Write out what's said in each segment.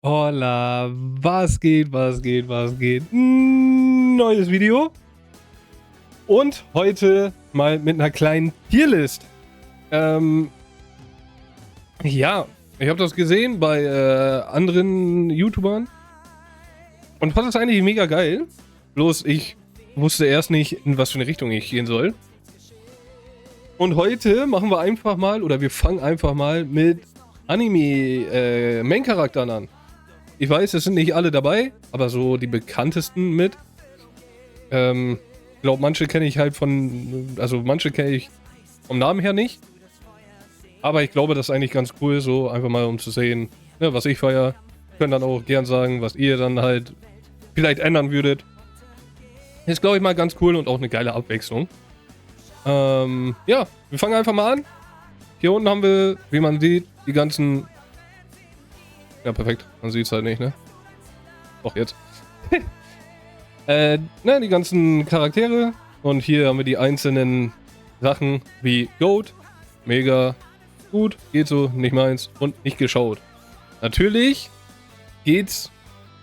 Holla, was geht, was geht, was geht? Neues Video. Und heute mal mit einer kleinen Tierlist. Ja, ich habe das gesehen bei anderen YouTubern. Und fand das eigentlich mega geil. Bloß ich wusste erst nicht, in was für eine Richtung ich gehen soll. Und heute machen wir einfach mal, oder wir fangen einfach mal mit Anime Main-Charakteren an. Ich weiß, es sind nicht alle dabei, aber so die bekanntesten mit. Ich glaube, manche kenne ich halt manche kenne ich vom Namen her nicht. Aber ich glaube, das ist eigentlich ganz cool, so einfach mal um zu sehen, ne, was ich feiere. Könnt dann auch gern sagen, was ihr dann halt vielleicht ändern würdet. Ist, glaube ich, mal ganz cool und auch eine geile Abwechslung. Ja, wir fangen einfach mal an. Hier unten haben wir, wie man sieht, die ganzen... Ja, perfekt. Man sieht es halt nicht, ne? Doch, jetzt. Die ganzen Charaktere. Und hier haben wir die einzelnen Sachen wie Goat. Mega gut. Geht so, nicht meins. Und nicht geschaut. Natürlich geht's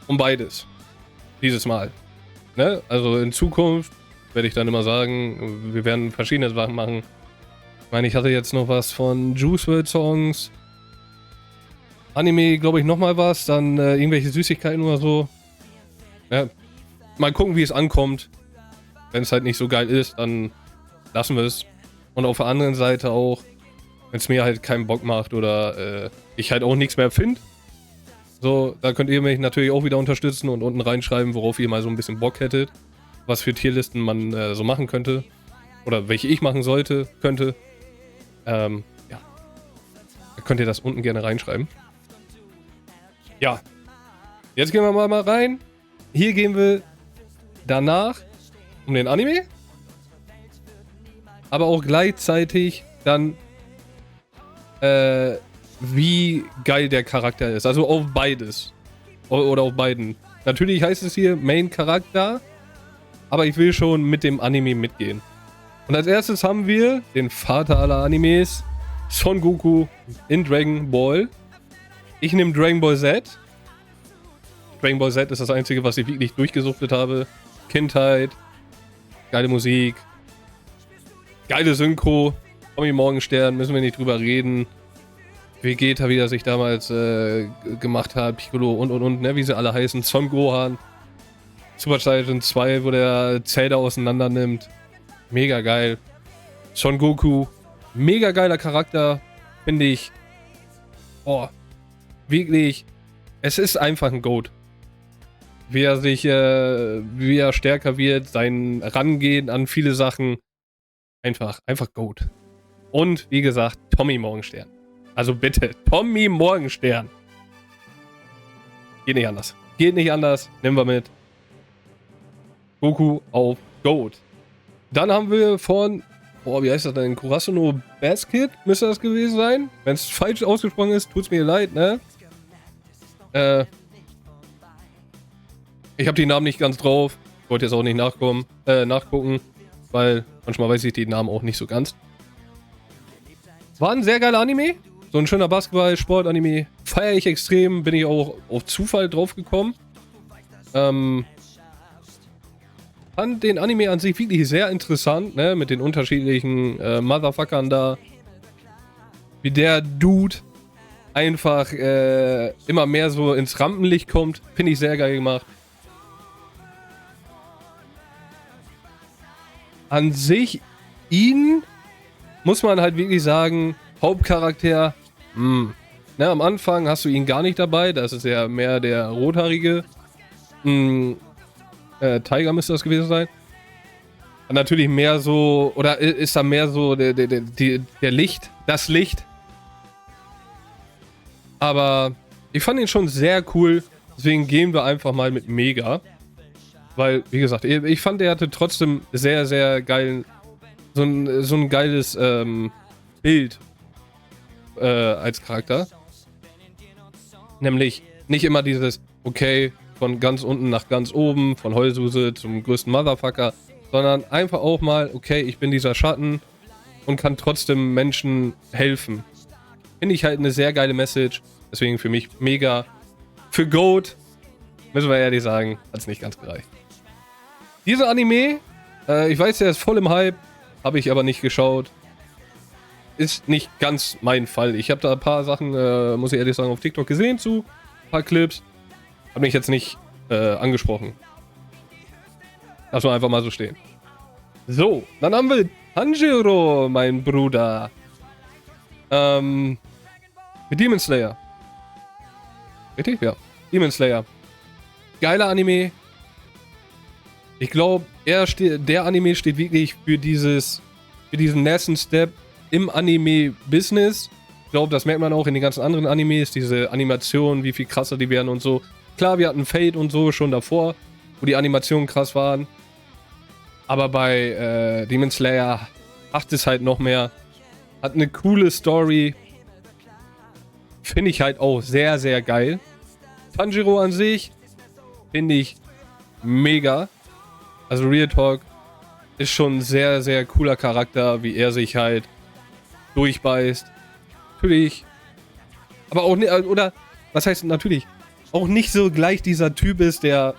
um beides. Dieses Mal. Ne? Also in Zukunft werde ich dann immer sagen, wir werden verschiedene Sachen machen. Ich meine, ich hatte jetzt noch was von Juice WRLD Songs. Anime, glaube ich, nochmal was. Dann irgendwelche Süßigkeiten oder so. Ja. Mal gucken, wie es ankommt. Wenn es halt nicht so geil ist, dann lassen wir es. Und auf der anderen Seite auch, wenn es mir halt keinen Bock macht oder ich halt auch nichts mehr finde. So, da könnt ihr mich natürlich auch wieder unterstützen und unten reinschreiben, worauf ihr mal so ein bisschen Bock hättet. Was für Tierlisten man so machen könnte. Oder welche ich machen könnte. Ja. Da könnt ihr das unten gerne reinschreiben. Ja. Jetzt gehen wir mal rein. Hier gehen wir danach um den Anime. Aber auch gleichzeitig dann wie geil der Charakter ist. Also auf beides. Oder auf beiden. Natürlich heißt es hier Main-Charakter. Aber ich will schon mit dem Anime mitgehen. Und als erstes haben wir den Vater aller Animes, Son Goku in Dragon Ball. Ich nehme Dragon Ball Z. Dragon Ball Z ist das einzige, was ich wirklich durchgesuchtet habe. Kindheit, geile Musik, geile Synchro. Tommy Morgenstern, müssen wir nicht drüber reden. Vegeta, wie er sich damals gemacht hat, Piccolo und, ne, wie sie alle heißen. Son Gohan. Super Saiyan 2, wo der Zelda auseinander nimmt. Mega geil. Son Goku. Mega geiler Charakter. Finde ich. Oh. Wirklich. Es ist einfach ein Goat. Wie er stärker wird, sein Rangehen an viele Sachen. Einfach Goat. Und wie gesagt, Tommy Morgenstern. Also bitte, Tommy Morgenstern. Geht nicht anders. Geht nicht anders. Nehmen wir mit. Goku auf Goat. Dann haben wir von, wie heißt das denn? Kurasuno Basket müsste das gewesen sein. Wenn es falsch ausgesprochen ist, tut's mir leid, ne? Ich habe die Namen nicht ganz drauf. Ich wollte jetzt auch nicht nachgucken, weil manchmal weiß ich die Namen auch nicht so ganz. War ein sehr geiler Anime. So ein schöner Basketball-Sport-Anime. Feiere ich extrem. Bin ich auch auf Zufall drauf gekommen. Fand den Anime an sich wirklich sehr interessant, ne? Mit den unterschiedlichen Motherfuckern da. Wie der Dude einfach immer mehr so ins Rampenlicht kommt. Finde ich sehr geil gemacht. An sich, ihn muss man halt wirklich sagen, Hauptcharakter, ne, am Anfang hast du ihn gar nicht dabei. Das ist ja mehr der rothaarige. Tiger müsste das gewesen sein. Natürlich mehr so, oder ist da mehr so der Licht, das Licht. Aber ich fand ihn schon sehr cool, deswegen gehen wir einfach mal mit Mega. Weil, wie gesagt, ich fand, er hatte trotzdem sehr, sehr geilen, so ein geiles Bild als Charakter. Nämlich nicht immer dieses, okay, von ganz unten nach ganz oben, von Heulsuse zum größten Motherfucker, sondern einfach auch mal, okay, ich bin dieser Schatten und kann trotzdem Menschen helfen. Finde ich halt eine sehr geile Message, deswegen für mich Mega für GOAT, müssen wir ehrlich sagen, hat es nicht ganz gereicht. Dieser Anime, ich weiß, der ist voll im Hype, habe ich aber nicht geschaut. Ist nicht ganz mein Fall. Ich habe da ein paar Sachen, muss ich ehrlich sagen, auf TikTok gesehen zu. Ein paar Clips. Hat mich jetzt nicht angesprochen. Lass mal einfach mal so stehen. So, dann haben wir Tanjiro, mein Bruder. Mit Demon Slayer. Richtig? Ja. Demon Slayer. Geiler Anime. Ich glaube, der Anime steht wirklich für diesen nächsten Step im Anime-Business. Ich glaube, das merkt man auch in den ganzen anderen Animes, diese Animationen, wie viel krasser die werden und so. Klar, wir hatten Fate und so schon davor, wo die Animationen krass waren. Aber bei Demon Slayer macht es halt noch mehr. Hat eine coole Story. Finde ich halt auch sehr, sehr geil. Tanjiro an sich finde ich mega. Also Real Talk ist schon ein sehr, sehr cooler Charakter, wie er sich halt durchbeißt. Natürlich. Aber auch nicht, oder was heißt natürlich? Auch nicht so gleich dieser Typ ist, der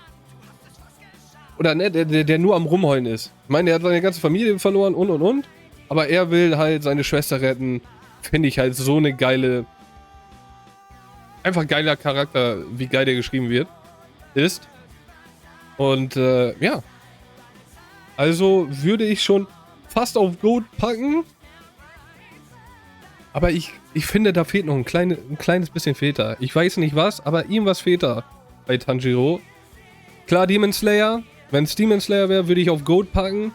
nur am Rumheulen ist. Ich meine, der hat seine ganze Familie verloren und. Aber er will halt seine Schwester retten. Finde ich halt so eine geile. Einfach geiler Charakter, wie geil der geschrieben ist. Und ja. Also würde ich schon fast auf GOAT packen. Aber ich finde, da fehlt noch ein kleines bisschen fehlt da. Ich weiß nicht was, aber irgendwas fehlt da bei Tanjiro. Klar, Demon Slayer. Wenn es Demon Slayer wäre, würde ich auf GOAT packen.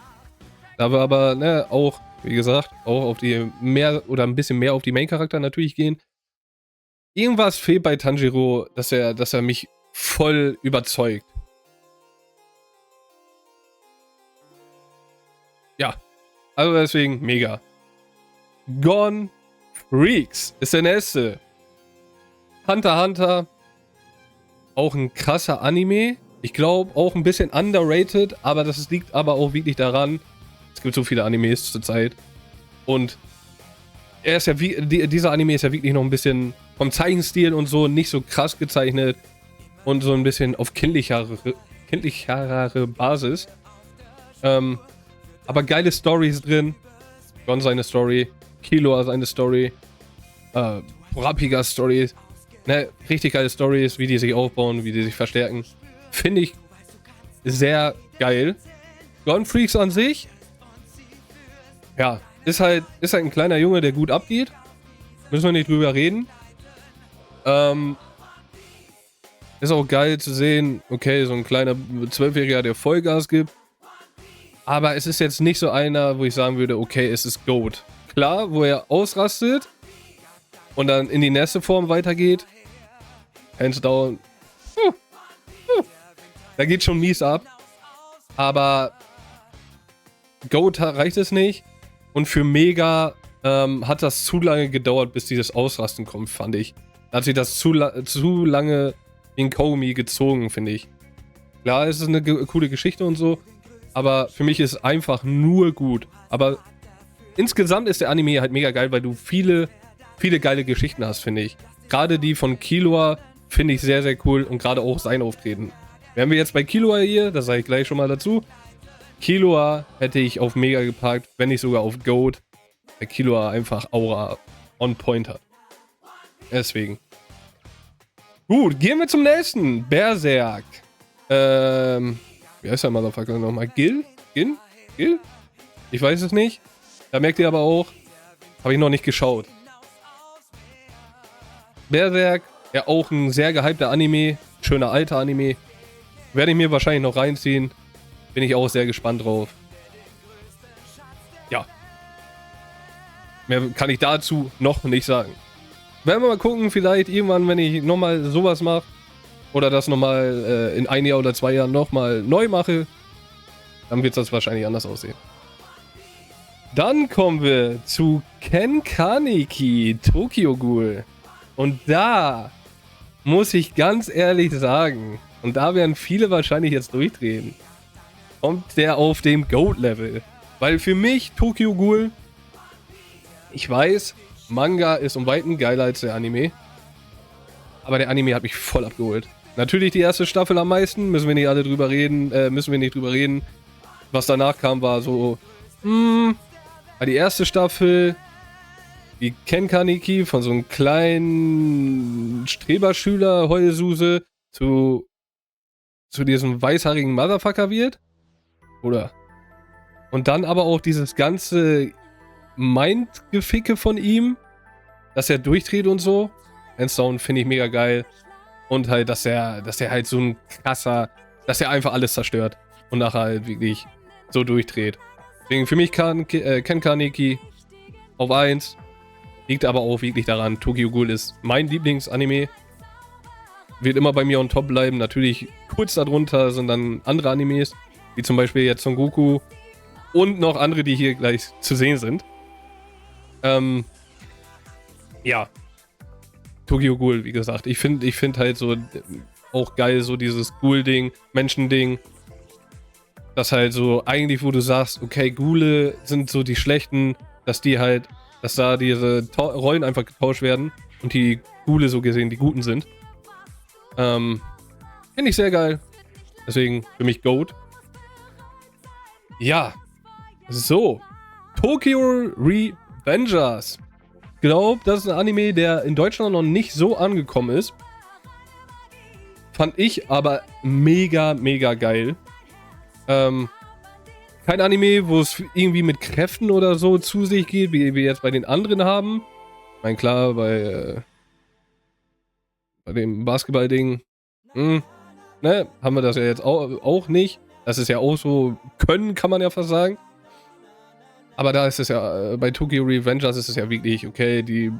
Da wir aber, ne, auch, wie gesagt, auch auf die mehr oder ein bisschen mehr auf die Main-Charakter natürlich gehen. Irgendwas fehlt bei Tanjiro, dass er mich voll überzeugt. Ja, also deswegen mega. Gone Freaks ist der nächste. Hunter x Hunter. Auch ein krasser Anime. Ich glaube auch ein bisschen underrated, aber das liegt aber auch wirklich daran, es gibt so viele Animes zurzeit. Und er ist ja dieser Anime ist ja wirklich noch ein bisschen vom Zeichenstil und so nicht so krass gezeichnet und so ein bisschen auf kindlichere Basis. Aber geile Storys drin. Gon seine Story, Killua seine Story, Kurapika Stories. Ne, richtig geile Stories, wie die sich aufbauen, wie die sich verstärken. Finde ich sehr geil. Gone Freaks an sich, ja, ist halt ein kleiner Junge, der gut abgeht. Müssen wir nicht drüber reden. Ist auch geil zu sehen, okay, so ein kleiner 12-Jähriger, der Vollgas gibt. Aber es ist jetzt nicht so einer, wo ich sagen würde, okay, es ist GOAT. Klar, wo er ausrastet und dann in die nächste Form weitergeht. Hands down. Da geht schon mies ab. Aber GOAT reicht es nicht. Und für Mega hat das zu lange gedauert, bis dieses Ausrasten kommt, fand ich. Da hat sich das zu lange in Komi gezogen, finde ich. Klar, es ist eine coole Geschichte und so. Aber für mich ist es einfach nur gut. Aber insgesamt ist der Anime halt mega geil, weil du viele geile Geschichten hast, finde ich. Gerade die von Killua finde ich sehr, sehr cool. Und gerade auch sein Auftreten. Wären wir jetzt bei Killua hier, das sage ich gleich schon mal dazu. Killua hätte ich auf Mega gepackt, wenn nicht sogar auf GOAT. Der Killua einfach Aura on point hat. Deswegen. Gut, gehen wir zum nächsten. Berserk. Wie heißt der Motherfucker nochmal? Gil? Ich weiß es nicht. Da merkt ihr aber auch, habe ich noch nicht geschaut. Berserk, ja auch ein sehr gehypter Anime. Schöner alter Anime. Werde ich mir wahrscheinlich noch reinziehen. Bin ich auch sehr gespannt drauf. Ja. Mehr kann ich dazu noch nicht sagen. Werden wir mal gucken, vielleicht irgendwann, wenn ich nochmal sowas mache. Oder das nochmal in 1 Jahr oder 2 Jahren nochmal neu mache. Dann wird das wahrscheinlich anders aussehen. Dann kommen wir zu Ken Kaneki, Tokyo Ghoul. Und da muss ich ganz ehrlich sagen, und da werden viele wahrscheinlich jetzt durchdrehen, kommt der auf dem GOAT-Level. Weil für mich Tokyo Ghoul, ich weiß, Manga ist um Weiten geiler als der Anime. aber der Anime hat mich voll abgeholt. Natürlich die erste Staffel am meisten, müssen wir nicht drüber reden. Was danach kam, war so, die erste Staffel, wie Ken Kaneki von so einem kleinen Streberschüler Heulsuse zu diesem weißhaarigen Motherfucker wird. Oder? Und dann aber auch dieses ganze Mindgeficke von ihm, dass er durchdreht und so. Handstone finde ich mega geil. Und halt, dass er halt so ein krasser, dass er einfach alles zerstört. Und nachher halt wirklich so durchdreht. Deswegen für mich Ken Kaneki auf 1. Liegt aber auch wirklich daran, Tokyo Ghoul ist mein Lieblingsanime. Wird immer bei mir on top bleiben. Natürlich kurz darunter sind dann andere Animes, wie zum Beispiel jetzt Son Goku und noch andere, die hier gleich zu sehen sind. Ja. Tokyo Ghoul, wie gesagt. Ich finde halt so auch geil, so dieses Ghoul-Ding, Menschen-Ding. Das halt so, eigentlich, wo du sagst, okay, Ghule sind so die Schlechten, dass da diese Rollen einfach getauscht werden und die Ghule so gesehen die Guten sind. Finde ich sehr geil. Deswegen für mich GOAT. Ja. So. Tokyo Revengers. Ich glaube, das ist ein Anime, der in Deutschland noch nicht so angekommen ist. Fand ich aber mega, mega geil. Kein Anime, wo es irgendwie mit Kräften oder so zu sich geht, wie wir jetzt bei den anderen haben. Ich meine, klar, bei dem Basketball-Ding, ne, haben wir das ja jetzt auch nicht. Das ist ja auch so können, kann man ja fast sagen. Aber da ist es ja, bei Tokyo Revengers ist es ja wirklich, okay, die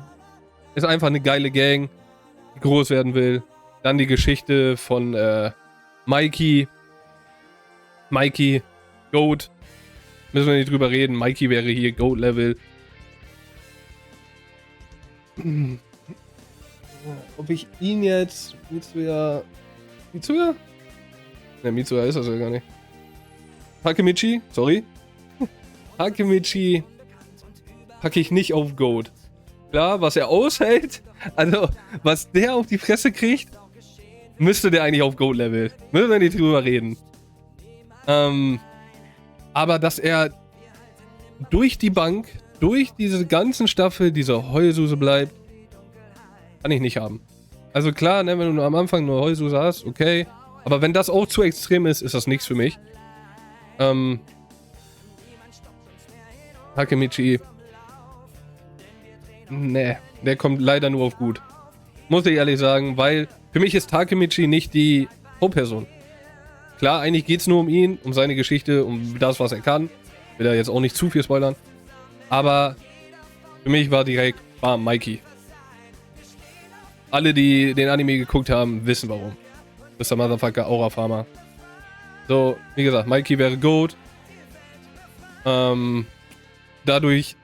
ist einfach eine geile Gang, die groß werden will. Dann die Geschichte von Mikey, GOAT. Müssen wir nicht drüber reden. Mikey wäre hier GOAT-Level. Ob ich ihn jetzt... Mitsuya? Ne, Mitsuya ist das ja gar nicht. Takemichi? Sorry. Takemichi packe ich nicht auf GOAT. Klar, was er aushält, also was der auf die Fresse kriegt, müsste der eigentlich auf GOAT-Level. Müssen wir nicht drüber reden. Aber dass er durch die Bank, durch diese ganzen Staffel, diese Heulsuse bleibt, kann ich nicht haben. Also klar, ne, wenn du am Anfang nur Heulsuse hast, okay. Aber wenn das auch zu extrem ist, ist das nichts für mich. Takemichi. Ne, der kommt leider nur auf gut. Muss ich ehrlich sagen, weil für mich ist Takemichi nicht die Hauptperson. Klar, eigentlich geht es nur um ihn, um seine Geschichte, um das, was er kann. Will er jetzt auch nicht zu viel spoilern. Aber für mich war direkt, bam, Mikey. Alle, die den Anime geguckt haben, wissen warum. Mr. Motherfucker, Aura Farmer. So, wie gesagt, Mikey wäre GOAT. Dadurch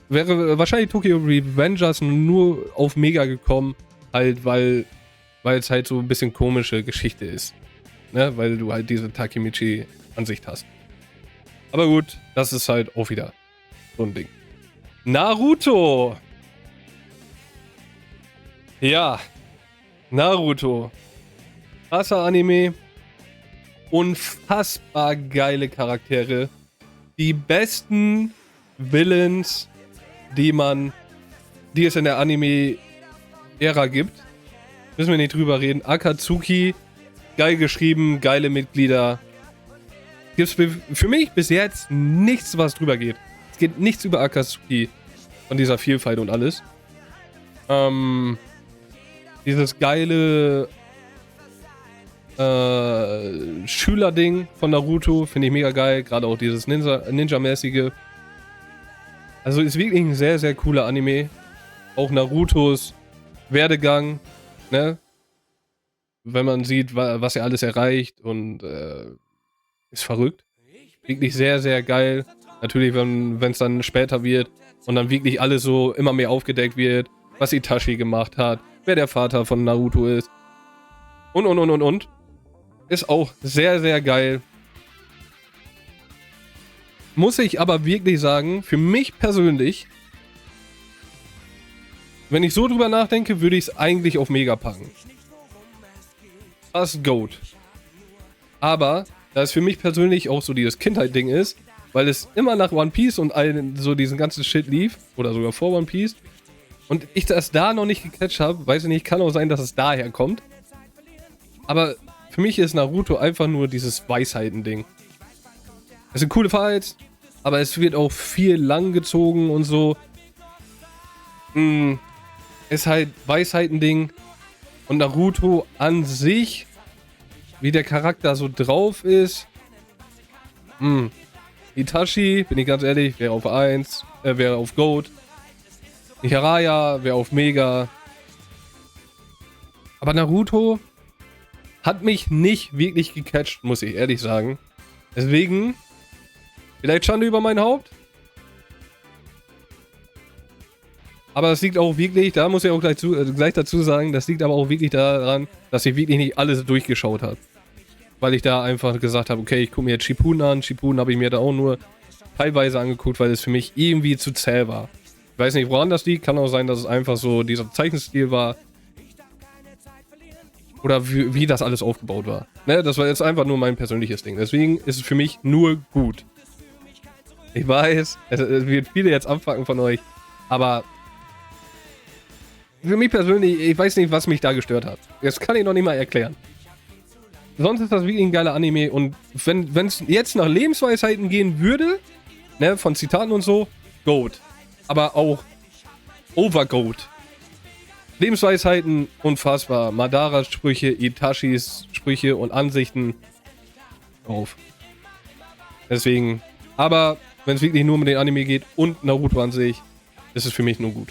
wäre wahrscheinlich Tokyo Revengers nur auf Mega gekommen, halt, weil es halt so ein bisschen komische Geschichte ist. Ne? Weil du halt diese Takemichi-Ansicht hast. Aber gut, das ist halt auch wieder so ein Ding. Naruto! Ja, Naruto. Krasser Anime. Unfassbar geile Charaktere. Die besten Villains, die es in der Anime-Ära gibt. Müssen wir nicht drüber reden. Akatsuki, geil geschrieben, geile Mitglieder. Gibt's für mich bis jetzt nichts, was drüber geht. Es geht nichts über Akatsuki von dieser Vielfalt und alles. Dieses geile Schülerding von Naruto finde ich mega geil. Gerade auch dieses Ninja-mäßige. Also ist wirklich ein sehr, sehr cooler Anime. Auch Narutos Werdegang, ne? Wenn man sieht, was er alles erreicht und ist verrückt. Wirklich sehr, sehr geil. Natürlich, wenn es dann später wird und dann wirklich alles so immer mehr aufgedeckt wird, was Itachi gemacht hat, wer der Vater von Naruto ist. Und. Ist auch sehr, sehr geil. Muss ich aber wirklich sagen, für mich persönlich wenn ich so drüber nachdenke, würde ich es eigentlich auf Mega packen. Fast Goat. Aber, da es für mich persönlich auch so dieses Kindheit-Ding ist, weil es immer nach One Piece und so diesen ganzen Shit lief, oder sogar vor One Piece, und ich das da noch nicht gecatcht habe, weiß ich nicht, kann auch sein, dass es daher kommt. Aber für mich ist Naruto einfach nur dieses Weisheiten-Ding. Es sind coole Fights, aber es wird auch viel lang gezogen und so. Ist halt Weisheiten-Ding. Und Naruto an sich, wie der Charakter so drauf ist. Itachi, bin ich ganz ehrlich, wäre auf 1, wäre auf Goat. Jiraiya wäre auf Mega. Aber Naruto hat mich nicht wirklich gecatcht, muss ich ehrlich sagen. Deswegen, vielleicht Schande über mein Haupt. Aber das liegt auch wirklich, da muss ich auch gleich dazu sagen, das liegt aber auch wirklich daran, dass ich wirklich nicht alles durchgeschaut habe. Weil ich da einfach gesagt habe, okay, ich gucke mir jetzt Shippuden an. Shippuden habe ich mir da auch nur teilweise angeguckt, weil es für mich irgendwie zu zäh war. Ich weiß nicht, woran das liegt. Kann auch sein, dass es einfach so dieser Zeichenstil war. Oder wie das alles aufgebaut war. Ne, das war jetzt einfach nur mein persönliches Ding. Deswegen ist es für mich nur gut. Ich weiß, es wird viele jetzt abfacken von euch. Aber für mich persönlich, ich weiß nicht, was mich da gestört hat. Das kann ich noch nicht mal erklären. Sonst ist das wirklich ein geiler Anime. Und wenn es jetzt nach Lebensweisheiten gehen würde, ne, von Zitaten und so, Goat. Aber auch Overgoat. Lebensweisheiten unfassbar. Madaras Sprüche, Itachis Sprüche und Ansichten auf. Deswegen, aber wenn es wirklich nur um den Anime geht und Naruto an sich, ist es für mich nur gut.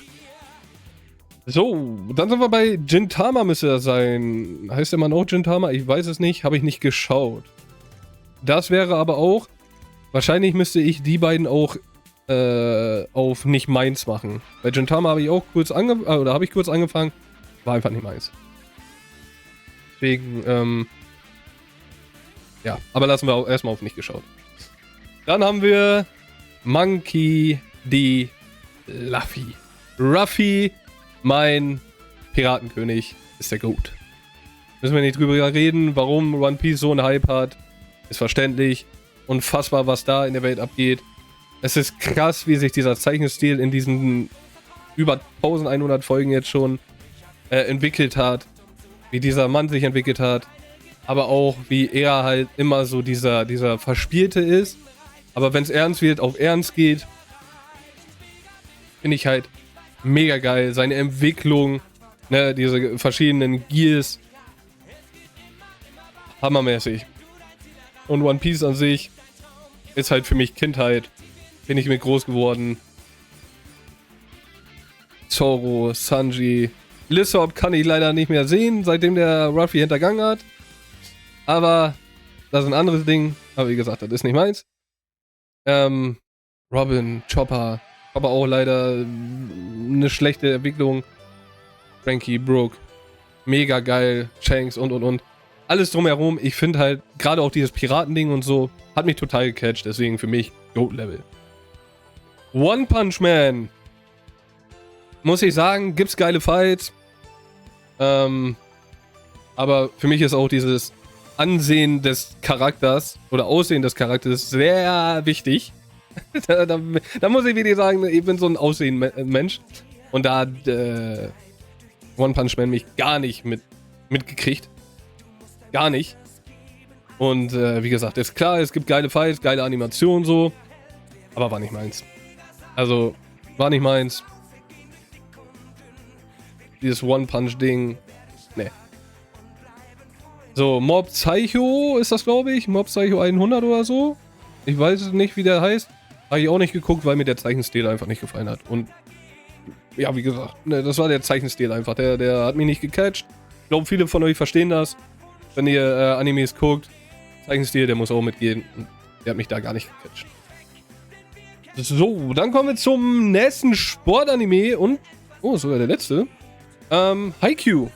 So, dann sind wir bei Gintama, müsste das sein. Heißt der Mann auch Gintama? Ich weiß es nicht, habe ich nicht geschaut. Das wäre aber auch, wahrscheinlich müsste ich die beiden auch auf nicht meins machen. Bei Gintama habe ich auch kurz angefangen, war einfach nicht meins. Deswegen, ja, aber lassen wir auch erstmal auf nicht geschaut. Dann haben wir Monkey D. Luffy. Ruffy, mein Piratenkönig, ist der Goat. Müssen wir nicht drüber reden, warum One Piece so einen Hype hat. Ist verständlich. Unfassbar, was da in der Welt abgeht. Es ist krass, wie sich dieser Zeichenstil in diesen über 1100 Folgen jetzt schon entwickelt hat. Wie dieser Mann sich entwickelt hat. Aber auch, wie er halt immer so dieser Verspielte ist. Aber wenn es ernst wird, auf Ernst geht. Finde ich halt mega geil. Seine Entwicklung, ne, diese verschiedenen Gears. Hammermäßig. Und One Piece an sich ist halt für mich Kindheit. Bin ich mit groß geworden. Zoro, Sanji. Lissop kann ich leider nicht mehr sehen, seitdem der Ruffy hintergangen hat. Aber das ist ein anderes Ding. Aber wie gesagt, das ist nicht meins. Robin, Chopper. Aber auch leider eine schlechte Entwicklung. Frankie, Brooke. Mega geil. Shanks und. Alles drumherum. Ich finde halt, gerade auch dieses Piratending und so, hat mich total gecatcht. Deswegen für mich Goat-Level. One Punch Man. Muss ich sagen, gibt's geile Fights. Aber für mich ist auch dieses Ansehen des Charakters oder Aussehen des Charakters sehr wichtig. da muss ich wirklich sagen, ich bin so ein Aussehen-Mensch. Und da hat One Punch Man mich gar nicht mitgekriegt. Gar nicht. Und wie gesagt, ist klar, es gibt geile Fights, geile Animationen so. Aber war nicht meins. Also, war nicht meins. Dieses One-Punch-Ding. Ne. So, Mob Psycho ist das, glaube ich. Mob Psycho 100 oder so. Ich weiß nicht, wie der heißt. Habe ich auch nicht geguckt, weil mir der Zeichenstil einfach nicht gefallen hat. Und ja, wie gesagt, ne, das war der Zeichenstil einfach. Der hat mich nicht gecatcht. Ich glaube, viele von euch verstehen das. Wenn ihr Animes guckt, Zeichenstil, der muss auch mitgehen. Der hat mich da gar nicht gecatcht. So, dann kommen wir zum nächsten Sportanime und... Oh, sogar der letzte. Haikyuu.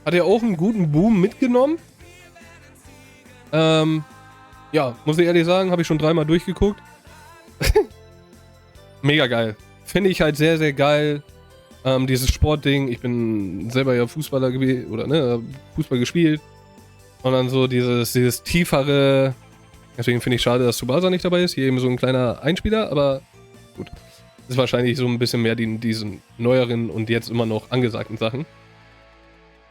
Hat ja auch einen guten Boom mitgenommen. Ja, muss ich ehrlich sagen, habe ich schon 3-mal durchgeguckt. Mega geil. Finde ich halt sehr, sehr geil. Dieses Sportding, ich bin selber ja Fußballer gewesen, oder ne, Fußball gespielt. Und dann so dieses tiefere, deswegen finde ich schade, dass Tsubasa nicht dabei ist. Hier eben so ein kleiner Einspieler, aber gut. Ist wahrscheinlich so ein bisschen mehr diesen neueren und jetzt immer noch angesagten Sachen.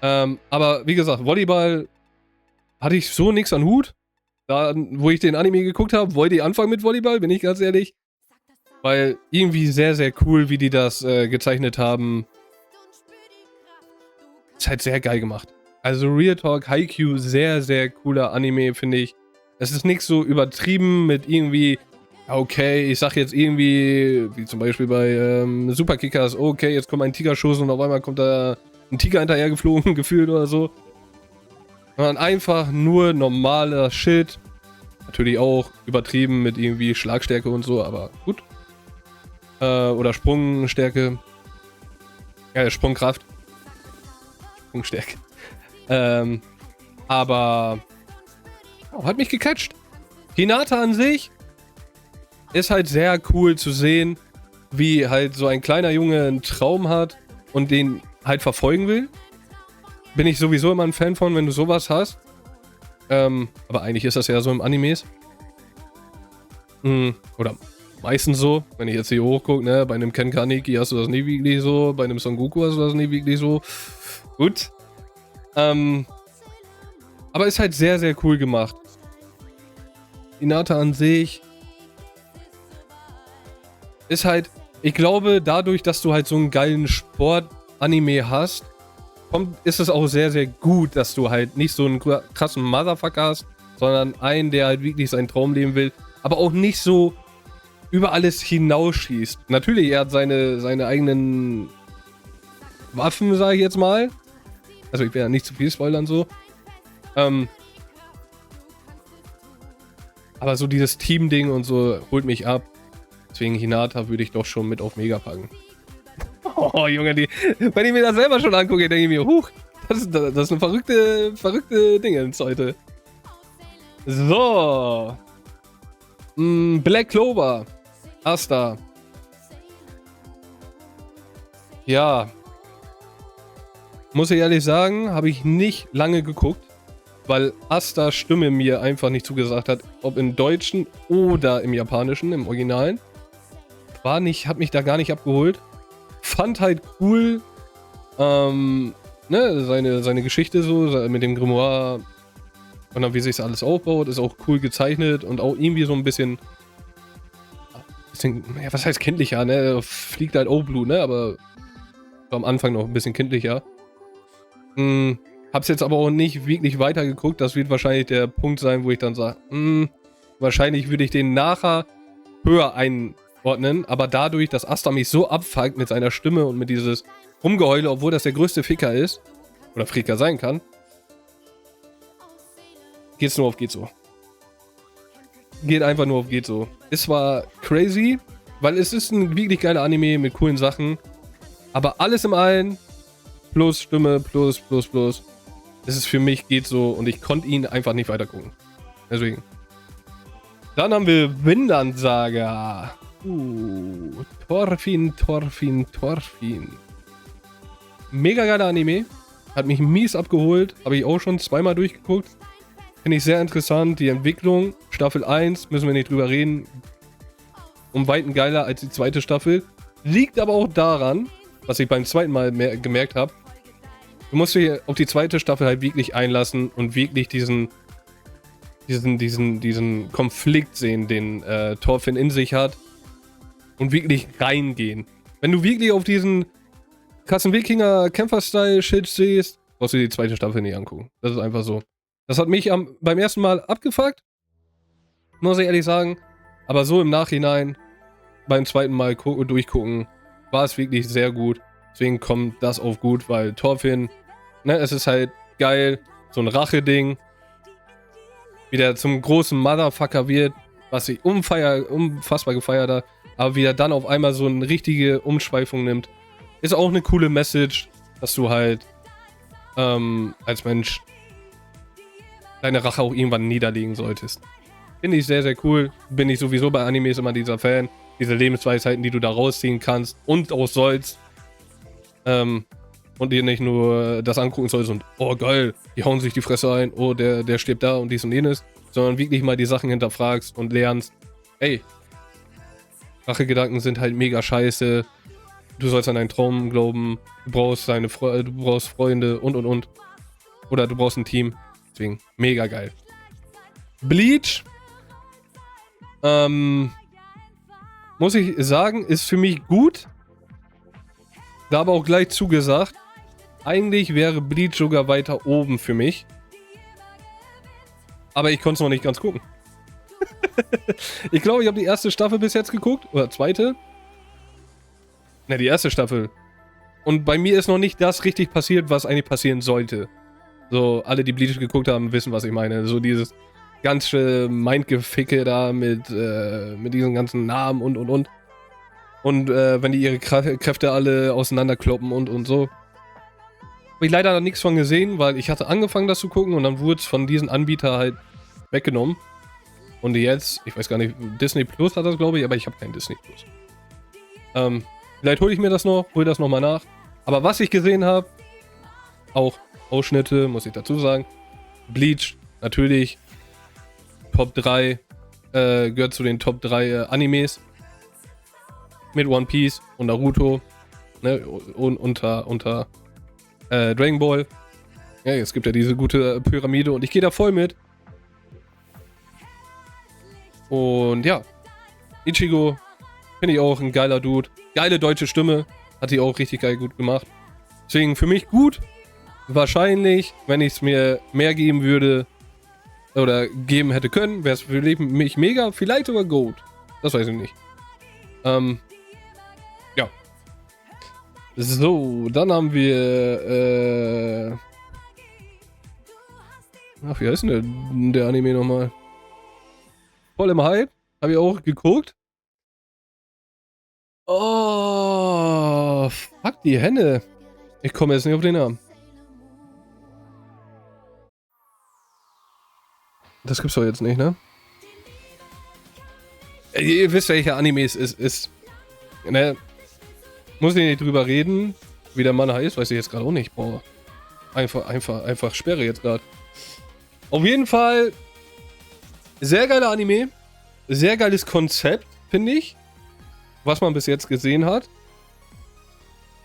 Aber wie gesagt, Volleyball hatte ich so nichts an Hut. Da, wo ich den Anime geguckt habe, wollte ich anfangen mit Volleyball, bin ich ganz ehrlich. Weil irgendwie sehr, sehr cool, wie die das gezeichnet haben. Ist halt sehr geil gemacht. Also Real Talk, Haikyuu, sehr, sehr cooler Anime, finde ich. Es ist nicht so übertrieben mit irgendwie, okay, ich sag jetzt irgendwie, wie zum Beispiel bei Super Kickers, okay, jetzt kommt ein Tigerschuss und auf einmal kommt da ein Tiger hinterher geflogen, gefühlt oder so. Sondern einfach nur normaler Shit. Natürlich auch übertrieben mit irgendwie Schlagstärke und so, aber gut. Oder Sprungstärke. Ja, Sprungkraft. Sprungstärke. Aber hat mich gecatcht. Hinata an sich ist halt sehr cool zu sehen, wie halt so ein kleiner Junge einen Traum hat und den halt verfolgen will. Bin ich sowieso immer ein Fan von, wenn du sowas hast. Aber eigentlich ist das ja so im Animes. Oder meistens so, wenn ich jetzt hier hochgucke, ne, bei einem Ken Kaneki hast du das nie wirklich so, bei einem Son Goku hast du das nie wirklich so. Gut. Aber ist halt sehr, sehr cool gemacht. Hinata an sich ist halt, ich glaube, dadurch, dass du halt so einen geilen Sport-Anime hast, ist es auch sehr, sehr gut, dass du halt nicht so einen krassen Motherfucker hast, sondern einen, der halt wirklich seinen Traum leben will, aber auch nicht so über alles hinausschießt. Natürlich, er hat seine eigenen Waffen, sage ich jetzt mal. Also ich werde ja nicht zu viel spoilern so. Aber so dieses Team-Ding und so holt mich ab. Deswegen Hinata würde ich doch schon mit auf Mega packen. Oh, Junge, wenn ich mir das selber schon angucke, denke ich mir, huch, das ist eine verrückte Dinge heute. So. Black Clover. Asta. Ja. Muss ich ehrlich sagen, habe ich nicht lange geguckt, weil Asta Stimme mir einfach nicht zugesagt hat, ob im Deutschen oder im Japanischen, im Originalen. Hat mich da gar nicht abgeholt. Fand halt cool, ne, seine Geschichte so, mit dem Grimoire und dann wie sich alles aufbaut, ist auch cool gezeichnet und auch irgendwie so ein bisschen, ja, was heißt kindlicher, ne, fliegt halt O-Blue, ne, aber am Anfang noch ein bisschen kindlicher. Hab's jetzt aber auch nicht wirklich weitergeguckt, das wird wahrscheinlich der Punkt sein, wo ich dann sage, wahrscheinlich würde ich den nachher höher einordnen, aber dadurch, dass Asta mich so abfuckt mit seiner Stimme und mit dieses Rumgeheule, obwohl das der größte Ficker ist, oder Ficker sein kann, geht's nur auf geht so. Geht einfach nur auf geht so. Ist zwar crazy, weil es ist ein wirklich geiler Anime mit coolen Sachen, aber alles im allen, plus Stimme, plus. Es ist für mich geht so und ich konnte ihn einfach nicht weiter gucken. Deswegen. Dann haben wir Vinland Saga. Thorfinn. Mega geiler Anime. Hat mich mies abgeholt. Habe ich auch schon zweimal durchgeguckt. Finde ich sehr interessant. Die Entwicklung, Staffel 1, müssen wir nicht drüber reden. Um Weiten geiler als die zweite Staffel. Liegt aber auch daran, was ich beim zweiten Mal gemerkt habe. Du musst dich auf die zweite Staffel halt wirklich einlassen und wirklich diesen Konflikt sehen, den Thorfinn in sich hat. Und wirklich reingehen. Wenn du wirklich auf diesen krassen Wikinger-Kämpfer-Style-Shit stehst, brauchst du die zweite Staffel nicht angucken. Das ist einfach so. Das hat mich beim ersten Mal abgefuckt. Muss ich ehrlich sagen. Aber so im Nachhinein, beim zweiten Mal durchgucken, war es wirklich sehr gut. Deswegen kommt das auf gut, weil Thorfinn, ne, es ist halt geil. So ein Rache-Ding. Wie der zum großen Motherfucker wird, was ich unfassbar gefeiert habe. Aber wie er dann auf einmal so eine richtige Umschweifung nimmt, ist auch eine coole Message, dass du halt als Mensch deine Rache auch irgendwann niederlegen solltest. Finde ich sehr, sehr cool. Bin ich sowieso bei Animes immer dieser Fan. Diese Lebensweisheiten, die du da rausziehen kannst und auch sollst. Und dir nicht nur das angucken sollst und, oh geil, die hauen sich die Fresse ein, oh, der stirbt da und dies und jenes, sondern wirklich mal die Sachen hinterfragst und lernst, ey, Rachegedanken sind halt mega scheiße, du sollst an deinen Traum glauben, du brauchst du brauchst Freunde und. Oder du brauchst ein Team. Deswegen, mega geil. Bleach, muss ich sagen, ist für mich gut. Da aber auch gleich zugesagt, eigentlich wäre Bleach sogar weiter oben für mich. Aber ich konnte es noch nicht ganz gucken. Ich glaube, ich habe die erste Staffel bis jetzt geguckt. Oder zweite. Ne, die erste Staffel. Und bei mir ist noch nicht das richtig passiert, was eigentlich passieren sollte. So, alle, die Bleach geguckt haben, wissen, was ich meine. So dieses ganze Mindgeficke da mit diesen ganzen Namen und. Und wenn die ihre Kräfte alle auseinanderkloppen und so. Habe ich leider nichts von gesehen, weil ich hatte angefangen, das zu gucken und dann wurde es von diesen Anbietern halt weggenommen. Und jetzt, ich weiß gar nicht, Disney Plus hat das, glaube ich, aber ich habe kein Disney Plus. Vielleicht hole ich mir das noch, hole das nochmal nach. Aber was ich gesehen habe, auch Ausschnitte, muss ich dazu sagen. Bleach, natürlich. Top 3, gehört zu den Top 3 Animes. Mit One Piece und Naruto. Ne, und unter Dragon Ball. Ja, es gibt ja diese gute Pyramide und ich gehe da voll mit. Und ja, Ichigo finde ich auch ein geiler Dude. Geile deutsche Stimme. Hat die auch richtig geil gut gemacht. Deswegen für mich gut. Wahrscheinlich, wenn ich es mir mehr geben würde oder geben hätte können, wäre es für mich mega. Vielleicht sogar Goat. Das weiß ich nicht. Ja. So, dann haben wir ach, wie heißt denn der Anime nochmal? Voll im Hype. Habe ich auch geguckt. Oh, fuck die Henne. Ich komme jetzt nicht auf den Namen. Das gibt's doch jetzt nicht, ne? Ihr wisst, welcher Anime es ist. Ne? Muss ich nicht drüber reden, wie der Mann heißt, weiß ich jetzt gerade auch nicht. Boah. Einfach Sperre jetzt gerade. Auf jeden Fall sehr geiler Anime. Sehr geiles Konzept, finde ich. Was man bis jetzt gesehen hat.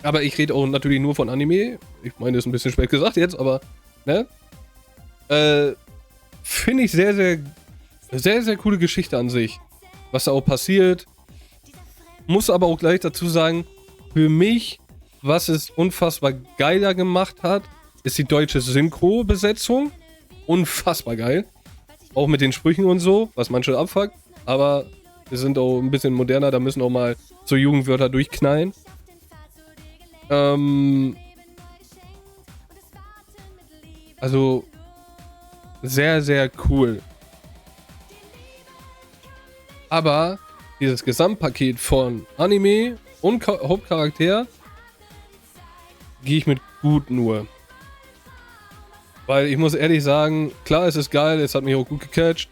Aber ich rede auch natürlich nur von Anime. Ich meine, das ist ein bisschen spät gesagt jetzt, aber ne? Finde ich sehr coole Geschichte an sich. Was da auch passiert. Muss aber auch gleich dazu sagen, für mich, was es unfassbar geiler gemacht hat, ist die deutsche Synchro-Besetzung. Unfassbar geil. Auch mit den Sprüchen und so, was manche abfuckt. Aber wir sind auch ein bisschen moderner, da müssen auch mal so Jugendwörter durchknallen. Also sehr cool. Aber dieses Gesamtpaket von Anime und Hauptcharakter gehe ich mit gut nur. Weil ich muss ehrlich sagen, klar, es ist geil, es hat mich auch gut gecatcht.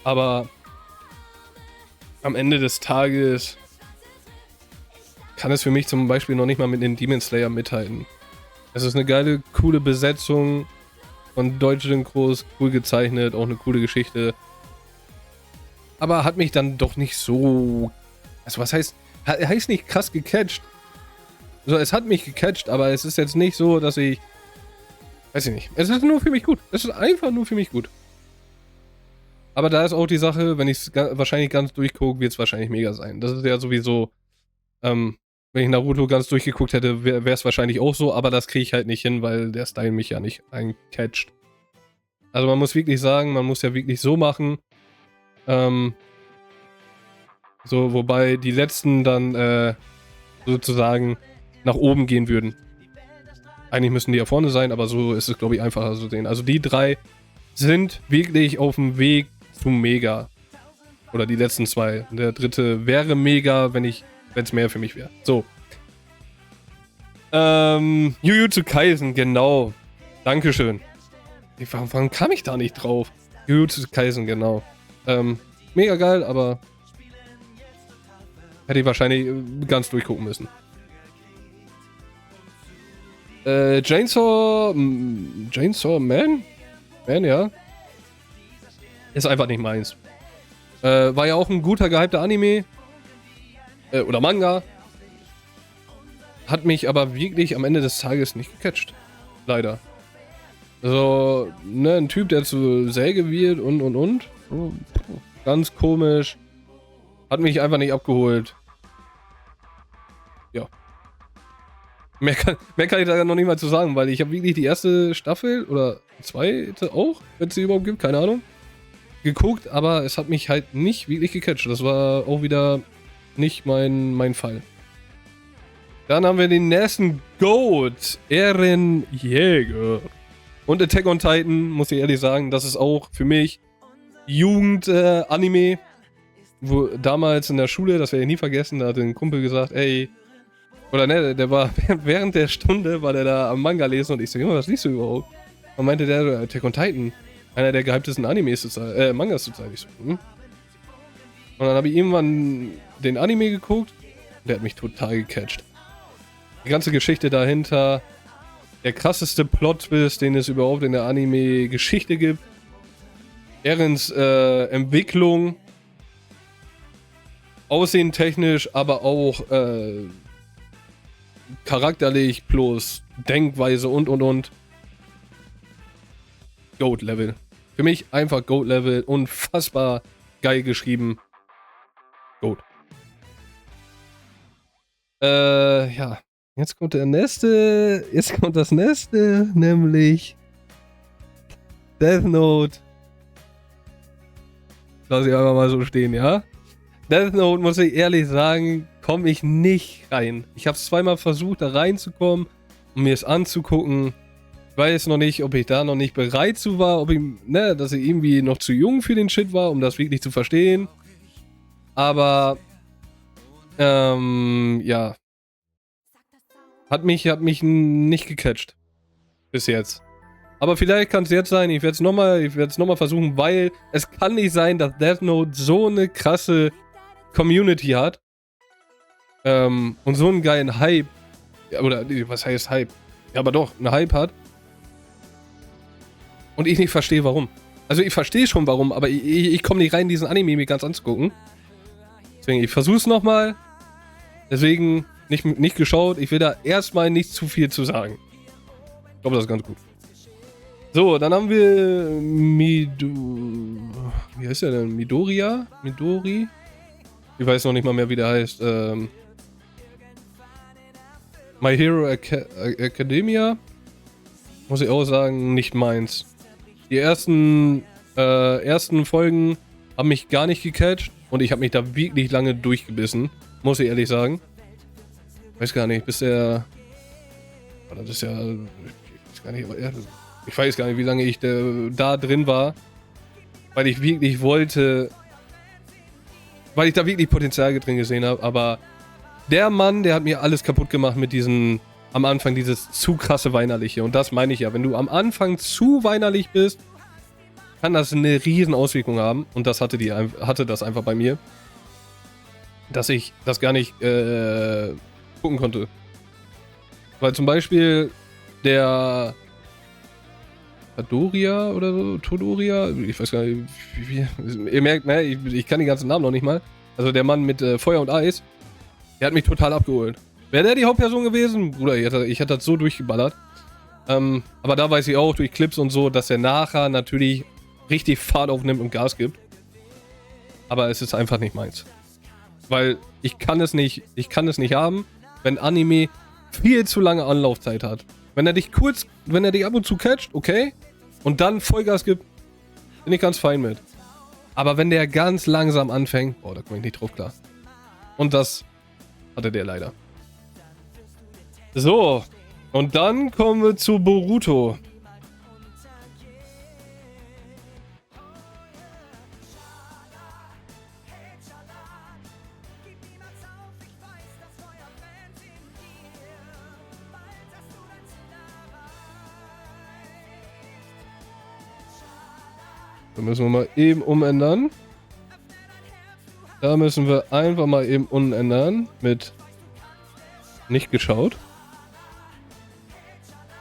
Aber am Ende des Tages kann es für mich zum Beispiel noch nicht mal mit den Demon Slayer mithalten. Es ist eine geile, coole Besetzung von deutschen Synchros, cool gezeichnet, auch eine coole Geschichte. Aber hat mich dann doch nicht so... Also was heißt nicht krass gecatcht. Also es hat mich gecatcht, aber es ist jetzt nicht so, dass ich... Weiß ich nicht. Es ist nur für mich gut. Es ist einfach nur für mich gut. Aber da ist auch die Sache, wenn ich es wahrscheinlich ganz durchgucke, wird es wahrscheinlich mega sein. Das ist ja sowieso... wenn ich Naruto ganz durchgeguckt hätte, wäre es wahrscheinlich auch so, aber das kriege ich halt nicht hin, weil der Style mich ja nicht catcht. Also man muss wirklich sagen, man muss ja wirklich so machen. So, wobei die letzten dann sozusagen nach oben gehen würden. Eigentlich müssen die ja vorne sein, aber so ist es, glaube ich, einfacher zu sehen. Also die drei sind wirklich auf dem Weg zu Mega. Oder die letzten zwei. Der dritte wäre Mega, wenn es mehr für mich wäre. So. Jujutsu Kaisen, genau. Dankeschön. Warum kam ich da nicht drauf? Jujutsu Kaisen, genau. Mega geil, aber hätte ich wahrscheinlich ganz durchgucken müssen. Chainsaw Man? Man, ja. Ist einfach nicht meins. War ja auch ein guter, gehypter Anime. Oder Manga. Hat mich aber wirklich am Ende des Tages nicht gecatcht. Leider. Also, ne, ein Typ, der zu Säge wird und. Oh, ganz komisch. Hat mich einfach nicht abgeholt. Ja. Mehr kann ich da noch nicht mal zu sagen, weil ich habe wirklich die erste Staffel oder zweite auch, wenn es sie überhaupt gibt, keine Ahnung, geguckt, aber es hat mich halt nicht wirklich gecatcht. Das war auch wieder nicht mein Fall. Dann haben wir den nächsten GOAT, Ehrenjäger. Und Attack on Titan, muss ich ehrlich sagen, das ist auch für mich Jugend-Anime. Wo damals in der Schule, das werde ich nie vergessen, da hat ein Kumpel gesagt, ey, oder ne, der war während der Stunde, war der da am Manga lesen und ich so, Junge, was liest du überhaupt? Und meinte der, Attack on Titan, einer der gehyptesten Animes Mangas zur Zeit. Ich so, Und dann habe ich irgendwann den Anime geguckt, der hat mich total gecatcht. Die ganze Geschichte dahinter, der krasseste Plot-Twist, den es überhaupt in der Anime-Geschichte gibt. Erens Entwicklung, aussehentechnisch, aber auch charakterlich plus Denkweise und. Goat-Level. Für mich einfach Goat-Level. Unfassbar geil geschrieben. Goat. Ja. Jetzt kommt der nächste. Jetzt kommt das nächste, nämlich Death Note. Lass ich einfach mal so stehen, ja? Death Note, muss ich ehrlich sagen, komme ich nicht rein. Ich habe es zweimal versucht, da reinzukommen, um mir es anzugucken. Ich weiß noch nicht, ob ich da noch nicht bereit zu war, ob ich, ne, dass ich irgendwie noch zu jung für den Shit war, um das wirklich zu verstehen. Aber, ja. Hat mich nicht gecatcht. Bis jetzt. Aber vielleicht kann es jetzt sein, ich werde es nochmal versuchen, weil es kann nicht sein, dass Death Note so eine krasse Community hat. Und so einen geilen Hype. Oder, was heißt Hype? Ja, aber doch, einen Hype hat. Und ich nicht verstehe, warum. Also ich verstehe schon, warum, aber ich komme nicht rein, diesen Anime mir ganz anzugucken. Deswegen, ich versuche es nochmal. Deswegen nicht geschaut. Ich will da erstmal nicht zu viel zu sagen. Ich glaube, das ist ganz gut. So, dann haben wir wie heißt der denn? Midori? Ich weiß noch nicht mal mehr, wie der heißt. My Hero Academia. Muss ich auch sagen, nicht meins. Die ersten Folgen haben mich gar nicht gecatcht und ich habe mich da wirklich lange durchgebissen. Muss ich ehrlich sagen. Weiß gar nicht, bis der... Das ist ja... Ich weiß gar nicht, wie lange ich da drin war. Weil ich wirklich wollte... Weil ich da wirklich Potenzial drin gesehen habe. Aber der Mann, der hat mir alles kaputt gemacht mit diesem... Am Anfang dieses zu krasse Weinerliche. Und das meine ich ja. Wenn du am Anfang zu weinerlich bist, kann das eine riesen Auswirkung haben. Und das hatte das einfach bei mir. Dass ich das gar nicht gucken konnte. Weil zum Beispiel der Todoria oder so, Todoria, ich weiß gar nicht, ihr merkt, ne, ich kann die ganzen Namen noch nicht mal. Also der Mann mit Feuer und Eis, der hat mich total abgeholt. Wäre der die Hauptperson gewesen? Bruder, ich hätte das so durchgeballert. Aber da weiß ich auch durch Clips und so, dass er nachher natürlich richtig Fahrt aufnimmt und Gas gibt. Aber es ist einfach nicht meins. Weil ich kann es nicht haben, wenn Anime viel zu lange Anlaufzeit hat. Wenn er dich ab und zu catcht, okay, und dann Vollgas gibt, bin ich ganz fein mit. Aber wenn der ganz langsam anfängt, da komme ich nicht drauf klar. Und das hatte der leider. So, und dann kommen wir zu Boruto. Da müssen wir mal eben umändern. Da müssen wir einfach mal eben umändern mit nicht geschaut.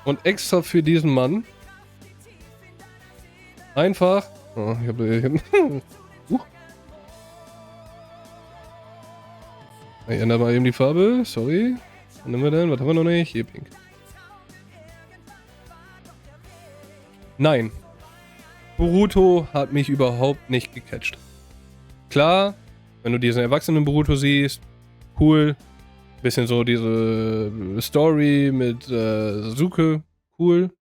Und extra für diesen Mann einfach... Oh, ich ändere mal eben die Farbe. Sorry. Was nehmen wir denn? Was haben wir noch nicht? Hier, pink. Nein. Boruto hat mich überhaupt nicht gecatcht. Klar, wenn du diesen erwachsenen Boruto siehst, cool. Bisschen so diese Story mit Sasuke, cool.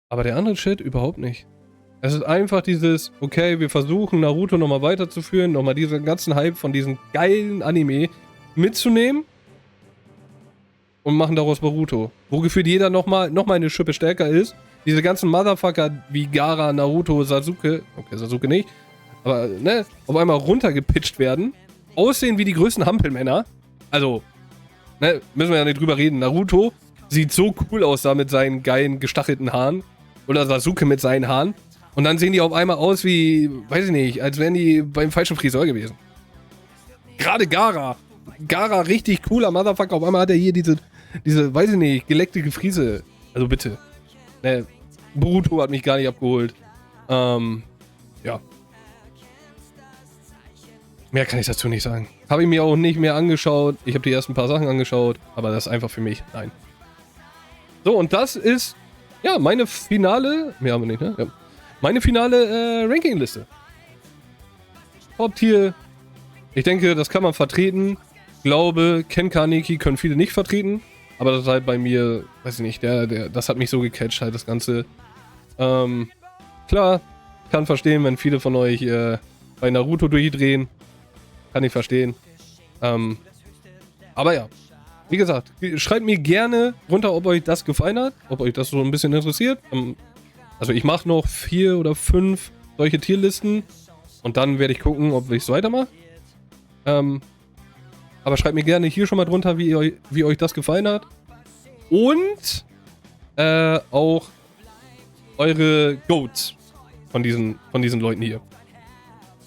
Aber der andere Shit überhaupt nicht. Es ist einfach dieses, okay, wir versuchen Naruto nochmal weiterzuführen, nochmal diesen ganzen Hype von diesem geilen Anime mitzunehmen und machen daraus Boruto. Wo gefühlt jeder nochmal eine Schippe stärker ist. Diese ganzen Motherfucker wie Gaara, Naruto, Sasuke, okay, Sasuke nicht, aber ne, auf einmal runtergepitcht werden, aussehen wie die größten Hampelmänner. Also, ne, müssen wir ja nicht drüber reden. Naruto sieht so cool aus da mit seinen geilen gestachelten Haaren. Oder Sasuke mit seinen Haaren. Und dann sehen die auf einmal aus wie, weiß ich nicht, als wären die beim falschen Friseur gewesen. Gerade Gaara. Gaara, richtig cooler Motherfucker. Auf einmal hat er hier diese, weiß ich nicht, geleckte Friese. Also bitte. Ne, Boruto hat mich gar nicht abgeholt. Ja. Mehr kann ich dazu nicht sagen. Habe ich mir auch nicht mehr angeschaut. Ich habe die ersten paar Sachen angeschaut. Aber das ist einfach für mich. Nein. So, und das ist, ja, meine finale, mehr haben wir nicht, ne? Ja. Meine finale Ranking-Liste. Top-Tier. Ich denke, das kann man vertreten. Glaube, Ken Kaneki können viele nicht vertreten. Aber das ist halt bei mir, weiß ich nicht, das hat mich so gecatcht, halt das Ganze. Klar, kann verstehen, wenn viele von euch bei Naruto durchdrehen. Kann ich verstehen. Aber ja, wie gesagt, schreibt mir gerne runter, ob euch das gefallen hat, ob euch das so ein bisschen interessiert. Also ich mache noch 4 oder 5 solche Tierlisten und dann werde ich gucken, ob ich es weitermache. Aber schreibt mir gerne hier schon mal drunter, wie euch das gefallen hat. Und auch eure Goats von diesen Leuten hier.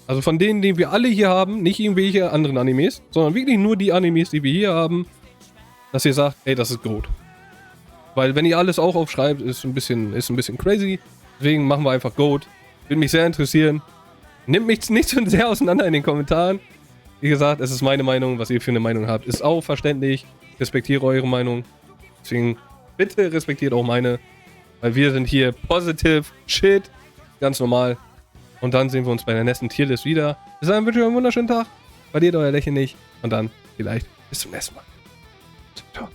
Also von denen, die wir alle hier haben, nicht irgendwelche anderen Animes, sondern wirklich nur die Animes, die wir hier haben, dass ihr sagt, ey, das ist Goat. Weil wenn ihr alles auch aufschreibt, ist ein bisschen crazy. Deswegen machen wir einfach Goat. Würde mich sehr interessieren. Nehmt mich nicht so sehr auseinander in den Kommentaren. Wie gesagt, es ist meine Meinung. Was ihr für eine Meinung habt, ist auch verständlich. Ich respektiere eure Meinung. Deswegen bitte respektiert auch meine. Weil wir sind hier positive shit. Ganz normal. Und dann sehen wir uns bei der nächsten Tierlist wieder. Bis dahin wünsche ich euch einen wunderschönen Tag. Verliert euer Lächeln nicht. Und dann vielleicht bis zum nächsten Mal. Ciao.